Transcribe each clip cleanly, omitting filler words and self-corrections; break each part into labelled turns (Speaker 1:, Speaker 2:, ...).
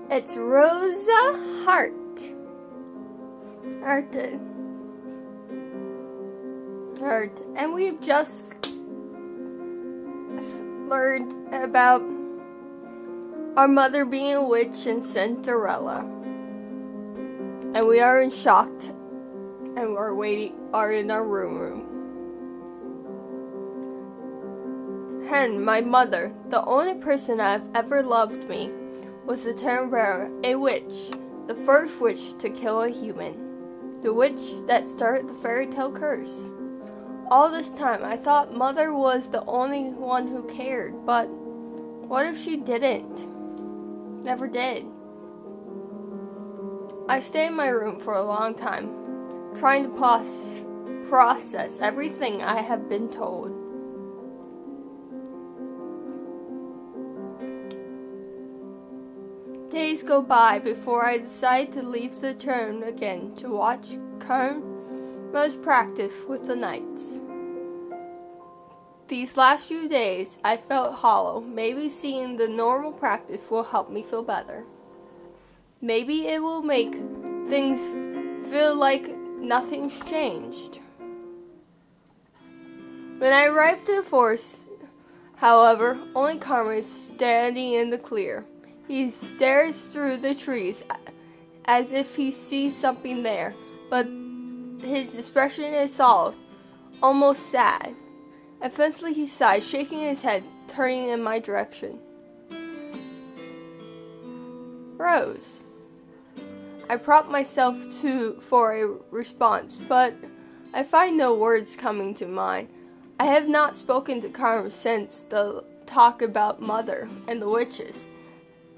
Speaker 1: It's Rosa Hart. And we've just learned about our mother being a witch in Cinderella. And we are in shock and are in our room. Hen, my mother, the only person I've ever loved me, was the Cinderella, a witch, the first witch to kill a human, the witch that started the fairy tale curse. All this time, I thought Mother was the only one who cared, but what if she didn't? Never did. I stayed in my room for a long time, trying to process everything I have been told. Days go by before I decide to leave the town again to watch Karma's practice with the knights. These last few days, I felt hollow. Maybe seeing the normal practice will help me feel better. Maybe it will make things feel like nothing's changed. When I arrived at the forest, however, only Karma is standing in the clear. He stares through the trees as if he sees something there, but his expression is solemn, almost sad. Eventually he sighs, shaking his head, turning in my direction. Rose. I prop myself for a response, but I find no words coming to mind. I have not spoken to Karma since the talk about Mother and the witches,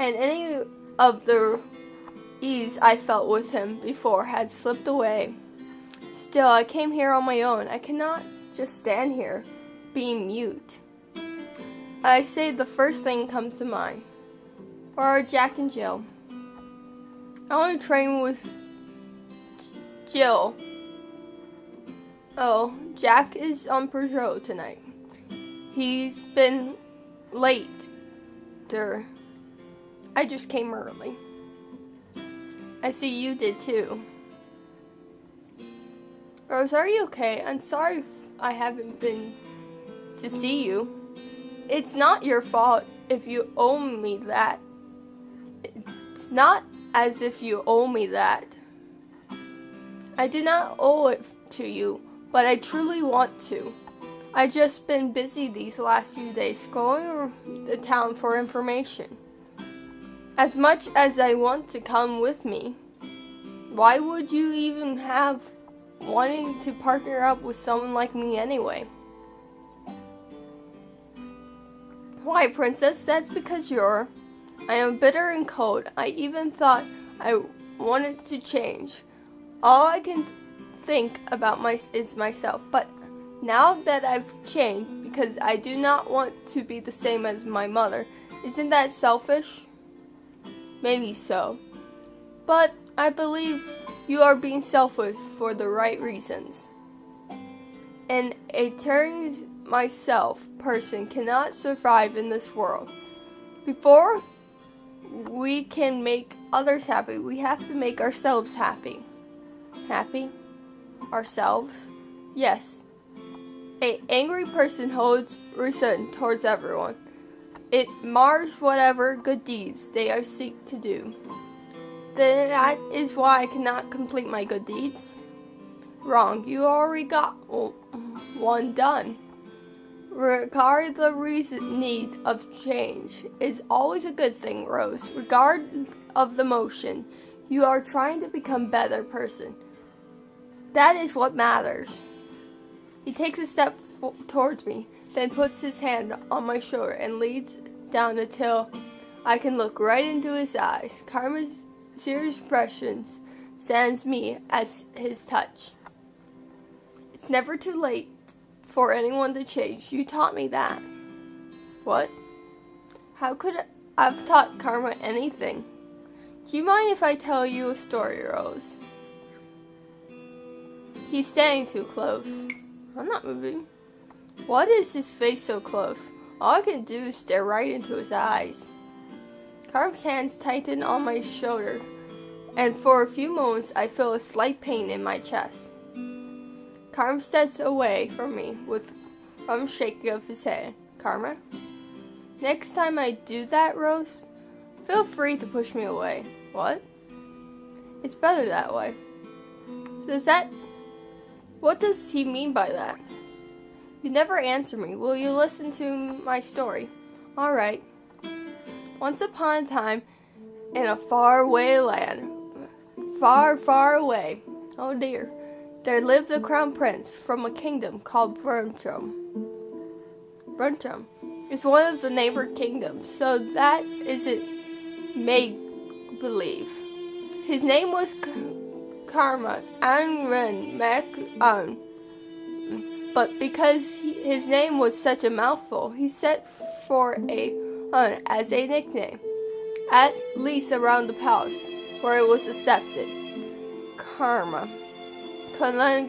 Speaker 1: and any of the ease I felt with him before had slipped away. Still, I came here on my own. I cannot just stand here, being mute. I say the first thing comes to mind. Where are Jack and Jill? I want to train with Jill. Oh, Jack is on patrol tonight. He's been late. I just came early. I see you did too. Rose, are you okay? I'm sorry if I haven't been to see you. It's not your fault if you owe me that. It's not as if you owe me that. I do not owe it to you, but I truly want to. I've just been busy these last few days going around the town for information. As much as I want to come with me, why would you even have wanting to partner up with someone like me anyway? Why, Princess? That's because I am bitter and cold. I even thought I wanted to change. All I can think about is myself. But now that I've changed because I do not want to be the same as my mother, isn't that selfish? Maybe so. But I believe you are being selfish for the right reasons. And a turning myself person cannot survive in this world. Before we can make others happy, we have to make ourselves happy. Happy? Ourselves? Yes. An angry person holds resentment towards everyone. It mars whatever good deeds they seek to do. Then that is why I cannot complete my good deeds. Wrong, you already got one done. Regard the need of change is always a good thing, Rose. Regard of the motion. You are trying to become a better person. That is what matters. He takes a step towards me, then puts his hand on my shoulder and leads down until I can look right into his eyes. Karma's serious expression saddens me as his touch. It's never too late for anyone to change. You taught me that. What? How could I have taught Karma anything? Do you mind if I tell you a story, Rose? He's standing too close. I'm not moving. What is his face so close? All I can do is stare right into his eyes. Karma's hands tighten on my shoulder, and for a few moments I feel a slight pain in my chest. Karma steps away from me with a shaking of his head. Karma? Next time I do that, Rose, feel free to push me away. What? It's better that way. What does he mean by that? You never answer me. Will you listen to my story? Alright. Once upon a time, in a faraway land, far, far away, oh dear, there lived a crown prince from a kingdom called Brunchum. Brunchum is one of the neighbor kingdoms, so that isn't make-believe. His name was Karma Anren Mek but because his name was such a mouthful, he set for as a nickname, at least around the palace, where it was accepted. Karma. Karma.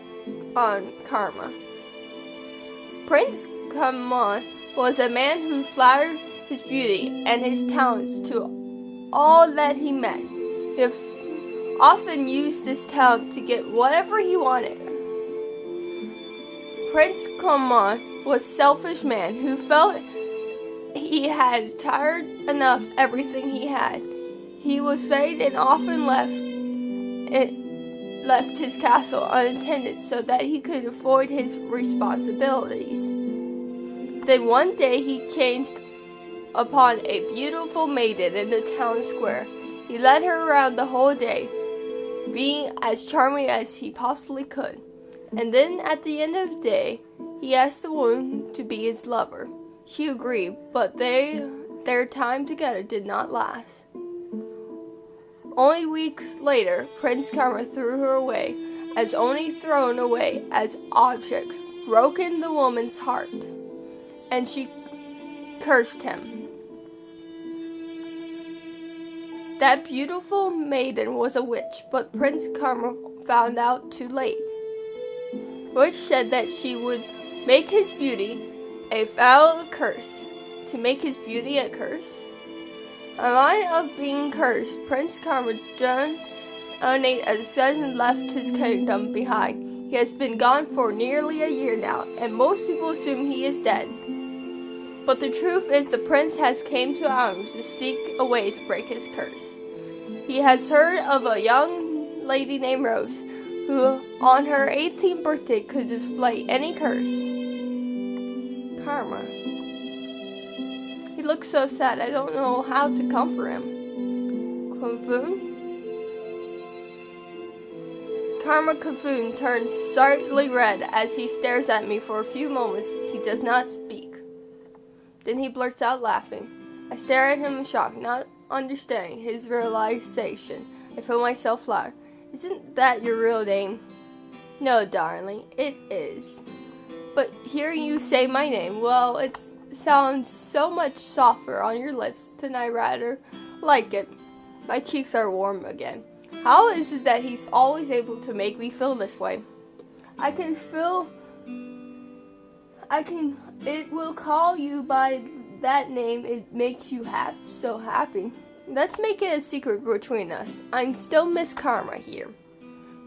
Speaker 1: Prince Karma was a man who flattered his beauty and his talents to all that he met. He often used this talent to get whatever he wanted. Prince Karma was a selfish man who felt he had tired enough everything he had. He was vain and often left his castle unattended so that he could avoid his responsibilities. Then one day he chanced upon a beautiful maiden in the town square. He led her around the whole day, being as charming as he possibly could. And then at the end of the day, he asked the woman to be his lover. She agreed, but their time together did not last. Only weeks later, Prince Karma threw her away, as only thrown away as objects, broken the woman's heart, and she cursed him. That beautiful maiden was a witch, but Prince Karma found out too late. Witch said that she would make his beauty a foul curse. To make his beauty a curse? A line of being cursed, Prince Karma donated as suddenly left his kingdom behind. He has been gone for nearly a year now, and most people assume he is dead. But the truth is the prince has came to arms to seek a way to break his curse. He has heard of a young lady named Rose, who on her 18th birthday could display any curse. Karma. He looks so sad, I don't know how to comfort him. Kavoon? Karma Kavoon turns slightly red as he stares at me for a few moments. He does not speak. Then he blurts out laughing. I stare at him in shock, not understanding his realization. I feel myself loud. Isn't that your real name? No, darling, it is. But hearing you say my name, well, it sounds so much softer on your lips than I rather like it. My cheeks are warm again. How is it that he's always able to make me feel this way? It will call you by that name. It makes you so happy. Let's make it a secret between us. I'm still Miss Karma here.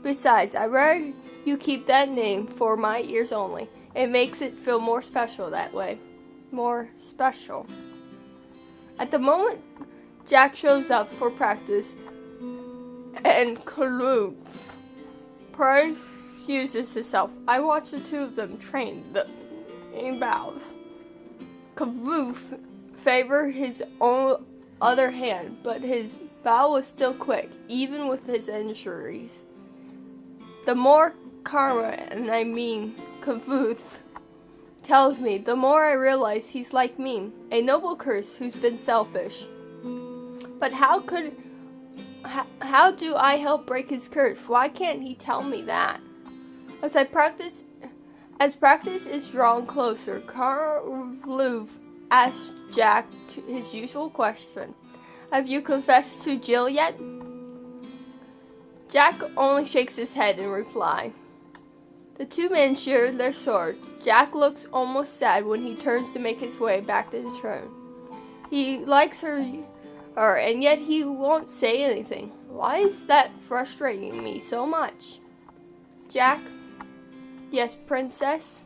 Speaker 1: Besides, I'd rather you keep that name for my ears only. It makes it feel more special that way. More special. At the moment, Jack shows up for practice, and Kaloof refuses himself. I watch the two of them train in bows. Kaloof favored his own other hand, but his bow was still quick, even with his injuries. The more Karma, and I mean Kaloof, tells me, the more I realize he's like me, a noble curse who's been selfish. But how do I help break his curse? Why can't he tell me that? As practice is drawn closer, Kaloof asks Jack his usual question. Have you confessed to Jill yet? Jack only shakes his head in reply. The two men share their swords. Jack looks almost sad when he turns to make his way back to the throne. He likes her her, and yet he won't say anything. Why is that frustrating me so much? Jack? Yes, Princess?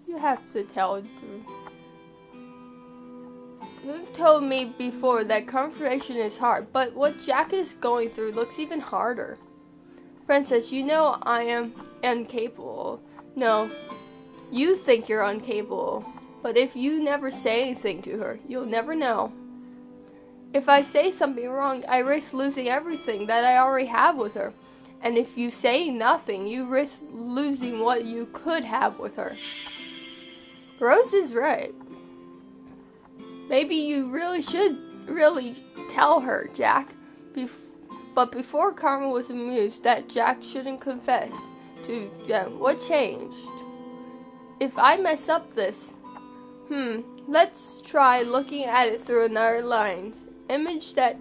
Speaker 1: You have to tell the truth. You told me before that confrontation is hard, but what Jack is going through looks even harder. Princess, you know I am incapable. No, you think you're incapable, but if you never say anything to her, you'll never know. If I say something wrong, I risk losing everything that I already have with her. And if you say nothing, you risk losing what you could have with her. Rose is right. Maybe you should tell her, Jack. But before Karma was amused that Jack shouldn't confess to them. What changed? If I mess up this, let's try looking at it through another lens. Image that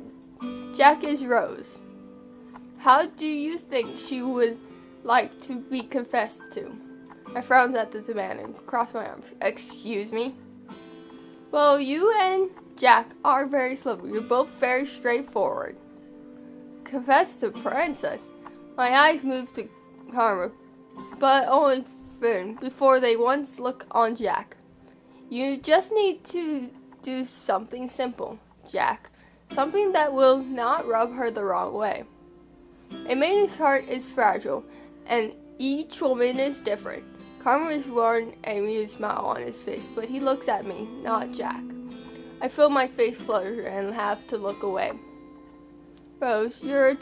Speaker 1: Jack is Rose. How do you think she would like to be confessed to? I frowned at the demand and crossed my arms. Excuse me? Well, you and Jack are very clever. You're both very straightforward. Confess to Princess. My eyes moved to Karma, but only then, before they once look on Jack. You just need to do something simple, Jack. Something that will not rub her the wrong way. A man's heart is fragile, and each woman is different. Karma is wearing a amused smile on his face, but he looks at me, not Jack. I feel my face flutter and have to look away. Rose, you're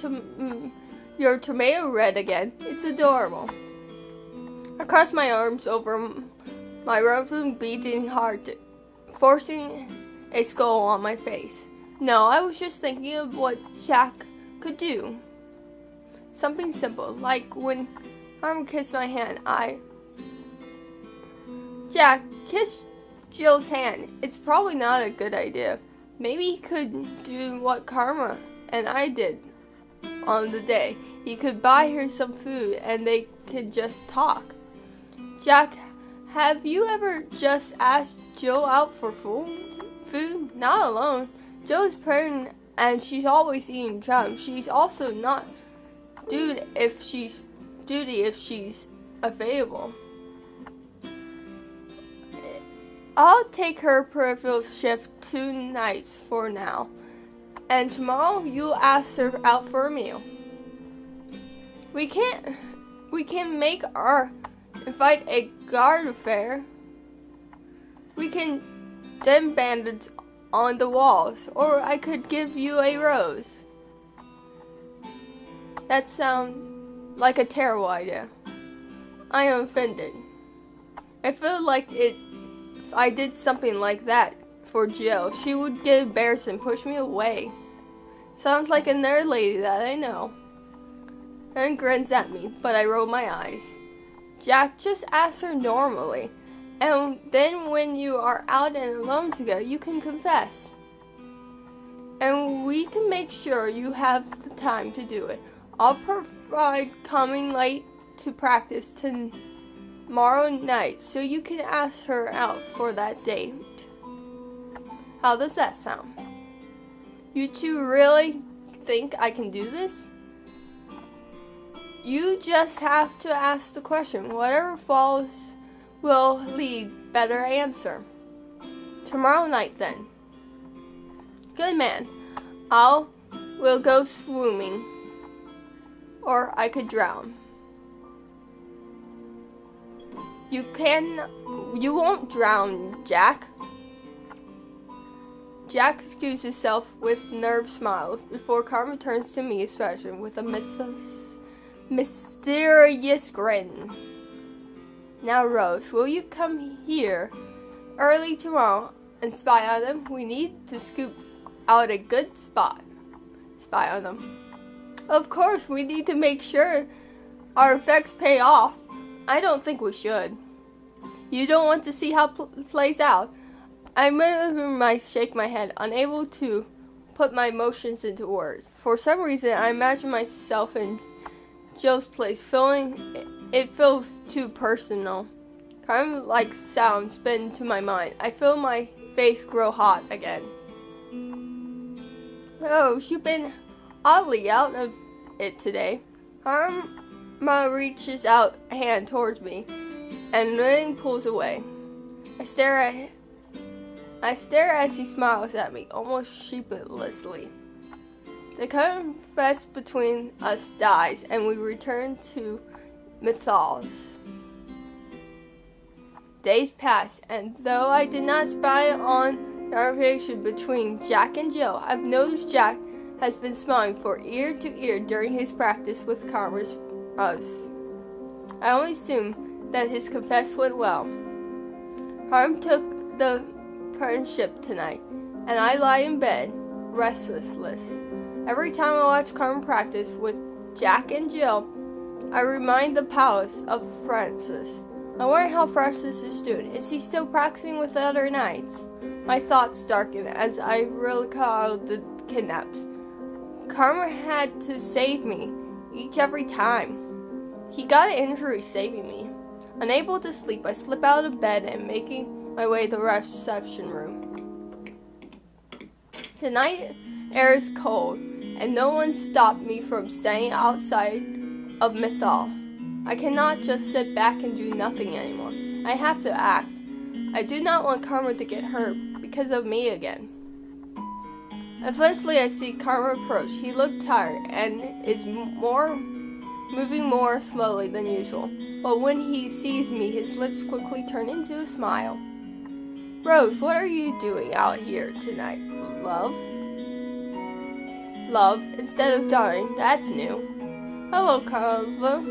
Speaker 1: tomato red again. It's adorable. I crossed my arms over my rhythm beating heart, forcing a skull on my face. No, I was just thinking of what Jack could do. Something simple, like when Karma kissed my hand, Jack, kiss Jill's hand. It's probably not a good idea. Maybe he could do what Karma and I did on the day. He could buy her some food and they could just talk. Jack, have you ever just asked Jill out for food? Not alone. Jill's pregnant and she's always eating junk. She's also not duty if she's available. I'll take her peripheral shift 2 nights for now, and tomorrow you'll ask her out for a meal. We can invite a guard affair. We can dim bandits on the walls, or I could give you a rose. That sounds like a terrible idea. I am offended. I feel like if I did something like that for Jill, she would get embarrassed and push me away. Sounds like another lady that I know. And grins at me, but I roll my eyes. Jack, just ask her normally. And then when you are out and alone together, you can confess. And we can make sure you have the time to do it. I'll provide coming late to practice tomorrow night so you can ask her out for that date. How does that sound? You two really think I can do this? You just have to ask the question. Whatever falls will lead better answer. Tomorrow night then. Good man. We'll go swimming. Or I could drown. You won't drown, Jack. Jack excused himself with nervous smiles before Karma turns to me expression with a mysterious grin. Now, Rose, will you come here early tomorrow and spy on them? We need to scoop out a good spot. Spy on them. Of course, we need to make sure our effects pay off. I don't think we should. You don't want to see how it plays out. I shake my head, unable to put my emotions into words. For some reason, I imagine myself in Jill's place, it feels too personal. Kind of like sound spin into my mind. I feel my face grow hot again. Oh, you've been oddly out of it today. Karma reaches out a hand towards me and then pulls away. I stare as he smiles at me, almost sheepishly. The confess between us dies, and we return to mythos. Days pass, and though I did not spy on the conversation between Jack and Jill, I've noticed Jack has been smiling from ear to ear during his practice with Karma's oath. I only assume that his confess went well. Harm took the friendship tonight, and I lie in bed, restless. Every time I watch Karma practice with Jack and Jill, I remind the palace of Francis. I wonder how Francis is doing. Is he still practicing with the other knights? My thoughts darken as I recall the kidnaps. Karma had to save me, every time. He got an injury saving me. Unable to sleep, I slip out of bed and making my way to the reception room. The night air is cold, and no one stopped me from staying outside of Mythal. I cannot just sit back and do nothing anymore. I have to act. I do not want Karma to get hurt because of me again. Eventually, I see Karma approach. He looked tired and is moving more slowly than usual. But when he sees me, his lips quickly turn into a smile. Rose, what are you doing out here tonight, love? Love, instead of dying, that's new. Hello, Carla.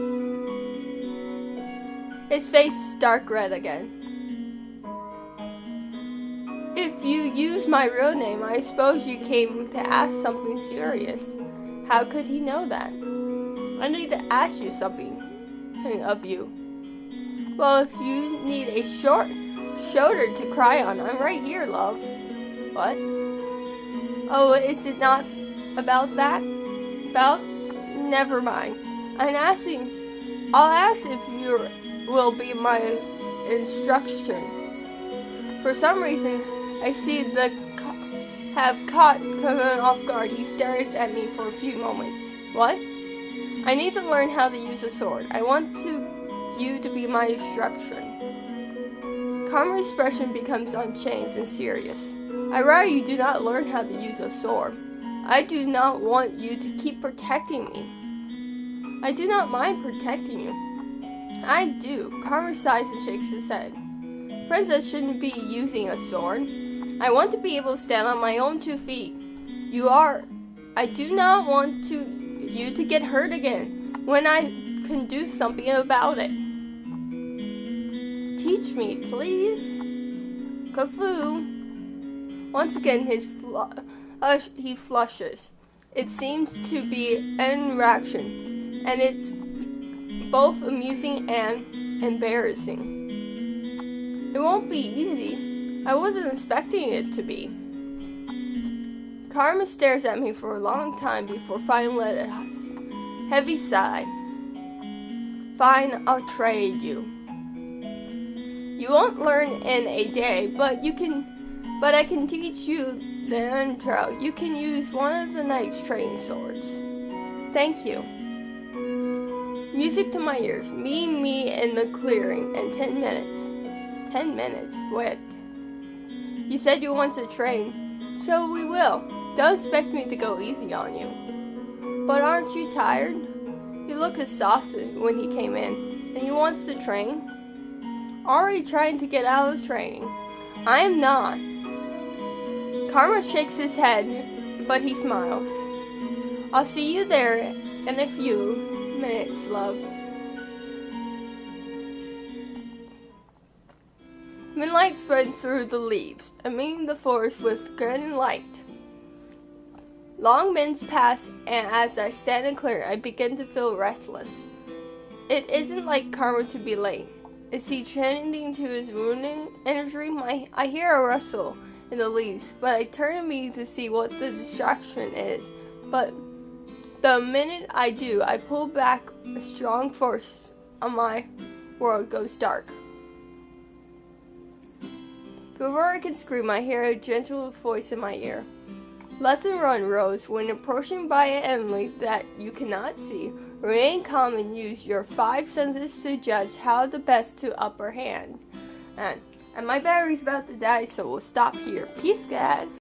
Speaker 1: His face is dark red again. If you use my real name, I suppose you came to ask something serious. How could he know that? I need to ask you something of you. Well, if you need a short shoulder to cry on, I'm right here, love. What? Oh, is it not about that? Never mind. I'll ask if you will be my instruction. For some reason, I see have caught Kevin off guard. He stares at me for a few moments. What? I need to learn how to use a sword. I want you to be my instruction. Karma's expression becomes unchanged and serious. I'd rather you do not learn how to use a sword. I do not want you to keep protecting me. I do not mind protecting you. I do. Karma sighs and shakes his head. Princess shouldn't be using a sword. I want to be able to stand on my own 2 feet. I do not want you to get hurt again when I can do something about it. Teach me, please. Kafoo. Once again, he flushes. It seems to be an reaction, and it's both amusing and embarrassing. It won't be easy. I wasn't expecting it to be. Karma stares at me for a long time before finally letting a heavy sigh. Fine, I'll trade you. You won't learn in a day, but I can teach you the intro. You can use one of the knight's training swords. Thank you. Music to my ears. Me in the clearing in 10 minutes. 10 minutes? What? You said you want to train, so we will. Don't expect me to go easy on you. But aren't you tired? He looked exhausted when he came in, and he wants to train. Already trying to get out of training. I am not. Karma shakes his head, but he smiles. I'll see you there in a few minutes, love. Moonlight spreads through the leaves, illuminating the forest with golden light. Long minutes pass, and as I stand and clear, I begin to feel restless. It isn't like Karma to be late. Is he tending to his wounded injury? I hear a rustle in the leaves, but I turn to me to see what the distraction is. But the minute I do, I pull back a strong force, and my world goes dark. Before I can scream, I hear a gentle voice in my ear. Lesson 1, Rose. When approaching by an enemy that you cannot see, remain calm and use your 5 senses to judge how the best to upper hand. And my battery's about to die, so we'll stop here. Peace, guys.